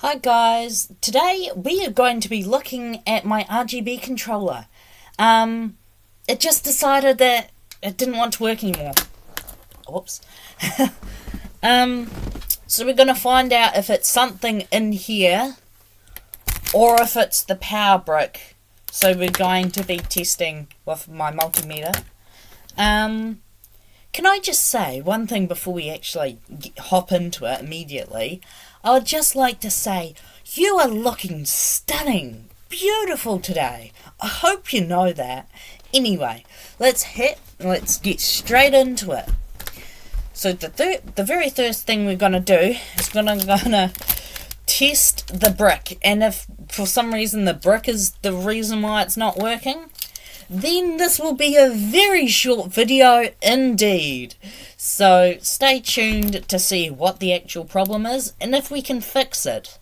Hi guys, today we are going to be looking at my RGB controller. It just decided that it didn't want to work anymore. Whoops. So we're going to find out if it's something in here or if it's the power brick. So we're going to be testing with my multimeter. Can I just say one thing before we actually hop into it immediately? I would just like to say, you are looking stunning, beautiful today. I hope you know that. Anyway, let's get straight into it. So the very first thing we're gonna do is gonna test the brick, and if for some reason the brick is the reason why it's not working, then this will be a very short video indeed. So stay tuned to see what the actual problem is and if we can fix it.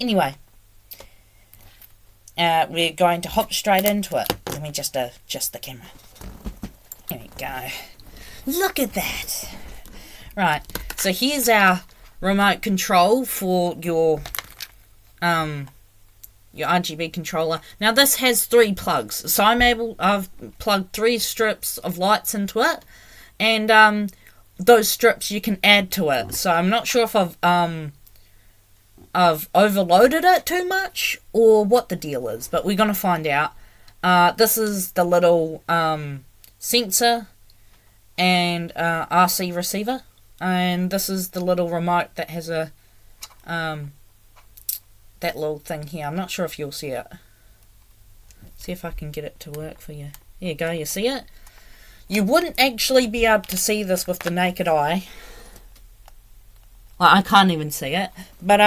Anyway, we're going to hop straight into it. Let me just adjust the camera. Here we go. Look at that. Right, so here's our remote control for your RGB controller. Now this has 3 plugs, so I've plugged 3 strips of lights into it, and those strips you can add to it. So I'm not sure if I've overloaded it too much or what the deal is, but we're gonna find out. This is the little sensor and RC receiver, and this is the little remote that has a that little thing here. I'm not sure if you'll see it. See if I can get it to work for you. There you go, you see it? You wouldn't actually be able to see this with the naked eye. Well, I can't even see it. But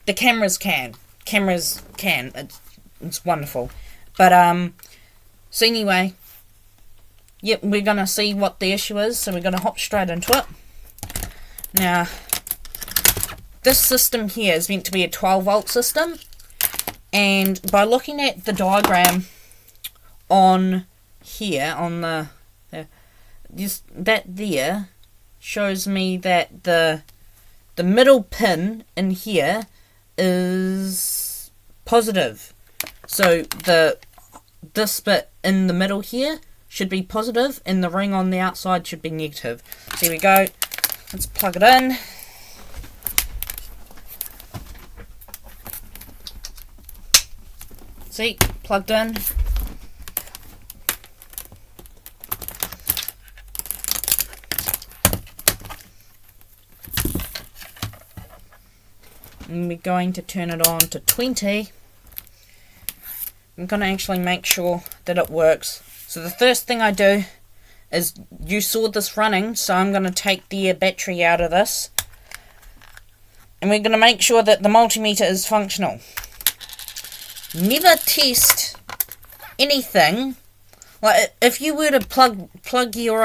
the cameras can. Cameras can. It's wonderful. But so anyway, yep, we're gonna see what the issue is, so we're gonna hop straight into it. Now, this system here is meant to be a 12-volt system, and by looking at the diagram on here, on that there shows me that the middle pin in here is positive. So this bit in the middle here should be positive, and the ring on the outside should be negative. So here we go. Let's plug it in. See, plugged in. And we're going to turn it on to 20. I'm going to actually make sure that it works. So the first thing I do is, you saw this running, so I'm going to take the battery out of this. And we're going to make sure that the multimeter is functional. Never test anything. Like, if you were to plug your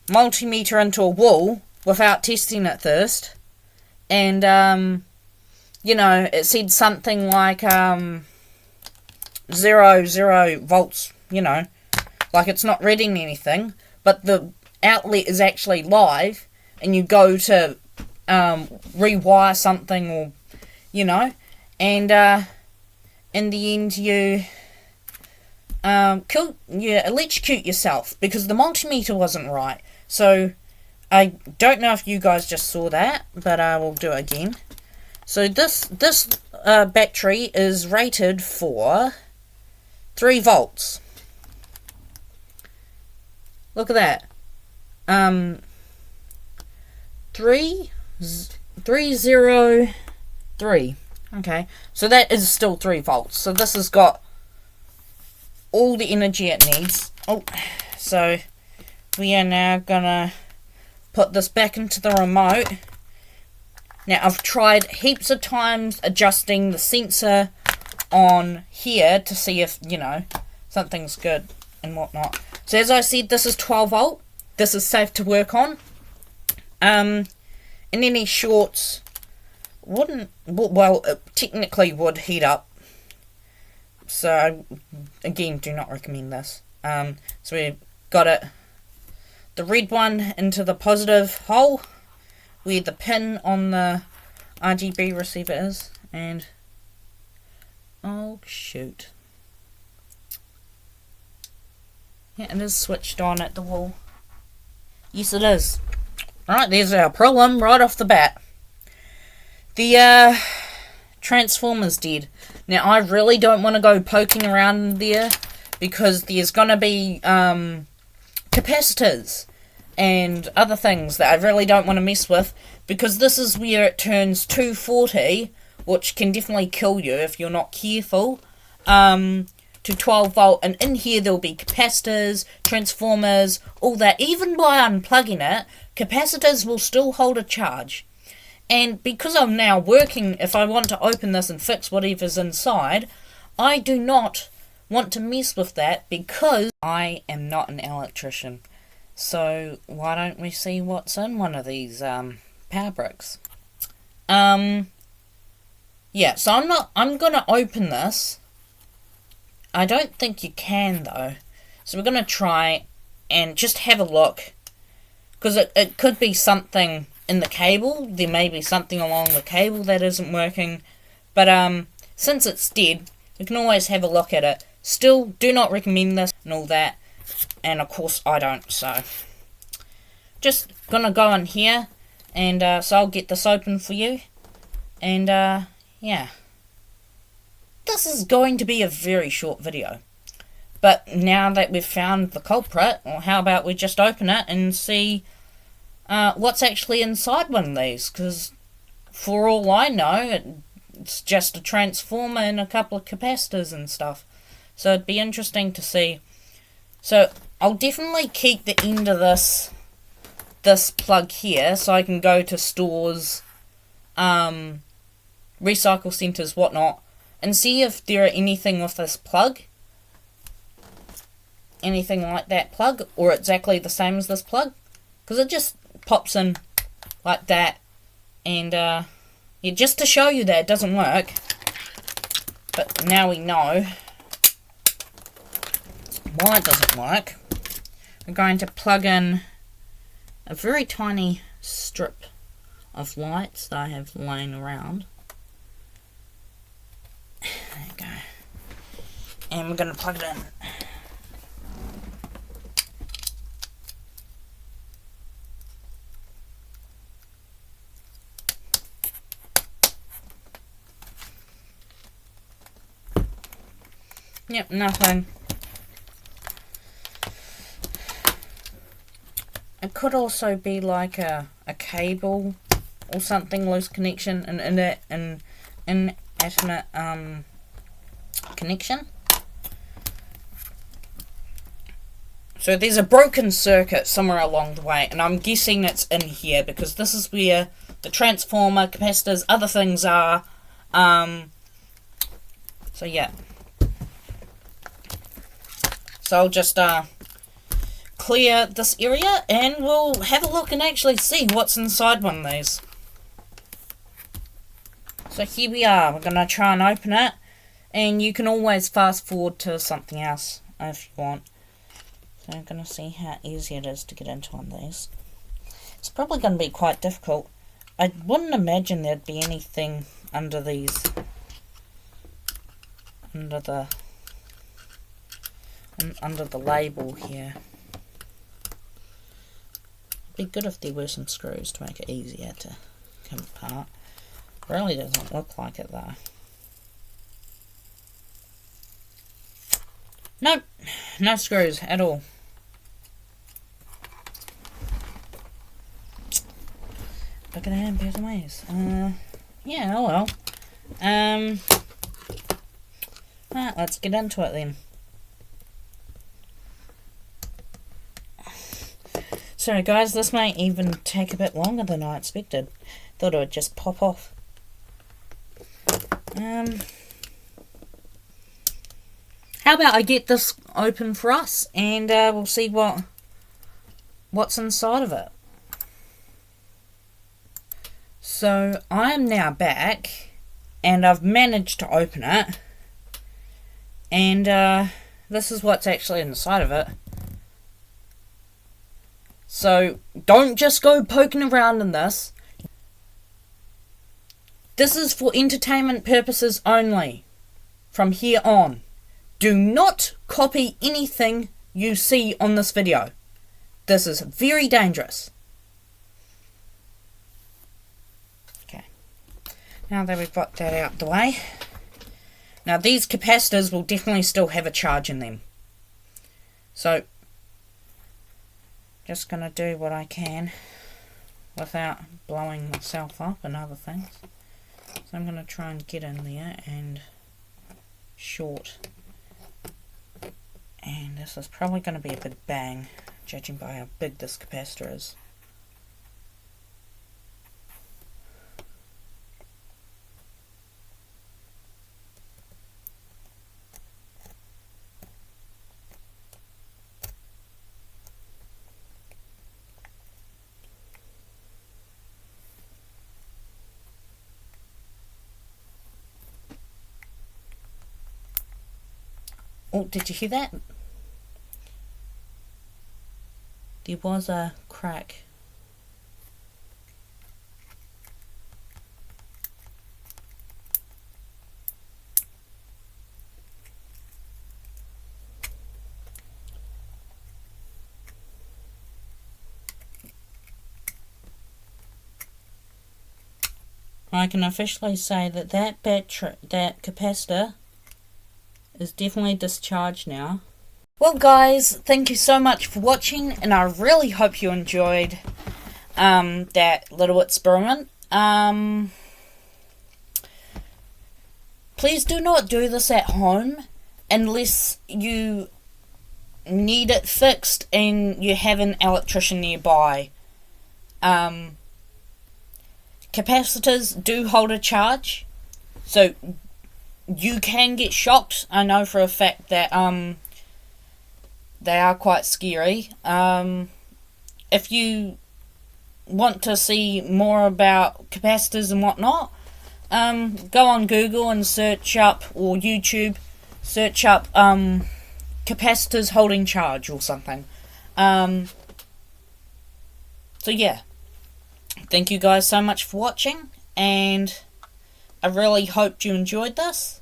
multimeter into a wall without testing it first, and you know, it said something like 0 volts, you know, like it's not reading anything, but the outlet is actually live, and you go to rewire something, or you know, and in the end you electrocute yourself because the multimeter wasn't right. So I don't know if you guys just saw that, but I will do it again. So this battery is rated for 3 volts. Look at that. 303. Okay, so that is still 3 volts. So this has got all the energy it needs. Oh, so we are now gonna put this back into the remote. Now, I've tried heaps of times adjusting the sensor on here to see if, you know, something's good and whatnot. So as I said, this is 12 volt. This is safe to work on. And any shorts wouldn't, well, it technically would heat up. So, again, do not recommend this. So we've got it the red one into the positive hole where the pin on the RGB receiver is, and oh shoot. Yeah, it is switched on at the wall. Yes, it is. Right, there's our problem right off the bat. The transformer's dead. Now, I really don't want to go poking around there because there's going to be capacitors and other things that I really don't want to mess with, because this is where it turns 240, which can definitely kill you if you're not careful, to 12 volt, and in here there'll be capacitors, transformers, all that. Even by unplugging it, capacitors will still hold a charge. And because I'm now working, if I want to open this and fix whatever's inside, I do not want to mess with that because I am not an electrician. So why don't we see what's in one of these power bricks? Yeah, so I'm gonna open this. I don't think you can though. So we're gonna try and just have a look, because it could be something in the cable. There may be something along the cable that isn't working, but since it's dead, we can always have a look at it. Still, do not recommend this and all that, and of course I don't. So just gonna go in here, and so I'll get this open for you, and yeah, this is going to be a very short video. But now that we've found the culprit, well, how about we just open it and see what's actually inside one of these, because for all I know, it's just a transformer and a couple of capacitors and stuff. So it'd be interesting to see. So I'll definitely keep the end of this plug here, so I can go to stores, recycle centres, whatnot, and see if there are anything with this plug. Anything like that plug, or exactly the same as this plug, because it just pops in like that, and yeah, just to show you that it doesn't work. But now we know why it doesn't work. We're going to plug in a very tiny strip of lights that I have laying around. There you go. And we're going to plug it in. Yep, nothing. It could also be like a cable or something, loose connection, an inanimate connection. So there's a broken circuit somewhere along the way, and I'm guessing it's in here because this is where the transformer, capacitors, other things are. So yeah. So I'll just clear this area and we'll have a look and actually see what's inside one of these. So here we are. We're going to try and open it, and you can always fast forward to something else if you want. So I'm going to see how easy it is to get into one of these. It's probably going to be quite difficult. I wouldn't imagine there'd be anything under these, under the label here. It'd be good if there were some screws to make it easier to come apart. Really doesn't look like it though. Nope, no screws at all. Look at that in better ways. Yeah, oh well. Right, let's get into it then. Sorry guys, this may even take a bit longer than I expected. Thought it would just pop off. How about I get this open for us, and we'll see what's inside of it. So I am now back, and I've managed to open it, and this is what's actually inside of it. So don't just go poking around in this. This is for entertainment purposes only. From here on, do not copy anything you see on this video. This is very dangerous. Okay, now that we've got that out the way. Now these capacitors will definitely still have a charge in them. So, just going to do what I can without blowing myself up and other things. So I'm going to try and get in there and short. And this is probably going to be a big bang, judging by how big this capacitor is. Oh, did you hear that? There was a crack. I can officially say that that capacitor is definitely discharged now. Well guys, thank you so much for watching, and I really hope you enjoyed that little experiment. Please do not do this at home unless you need it fixed and you have an electrician nearby. Capacitors do hold a charge, so you can get shocked. I know for a fact that they are quite scary. If you want to see more about capacitors and whatnot, go on Google and search up, or YouTube, search up capacitors holding charge or something. So yeah, thank you guys so much for watching, and I really hoped you enjoyed this.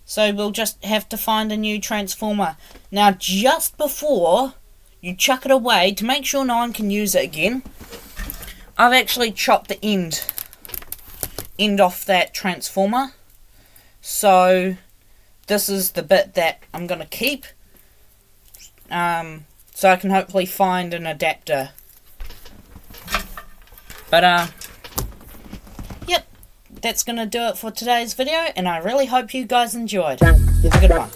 So we'll just have to find a new transformer. Now, just before you chuck it away, to make sure no one can use it again, I've actually chopped the end off that transformer. So this is the bit that I'm going to keep. So I can hopefully find an adapter. But, yep, that's going to do it for today's video, and I really hope you guys enjoyed. Have a good one.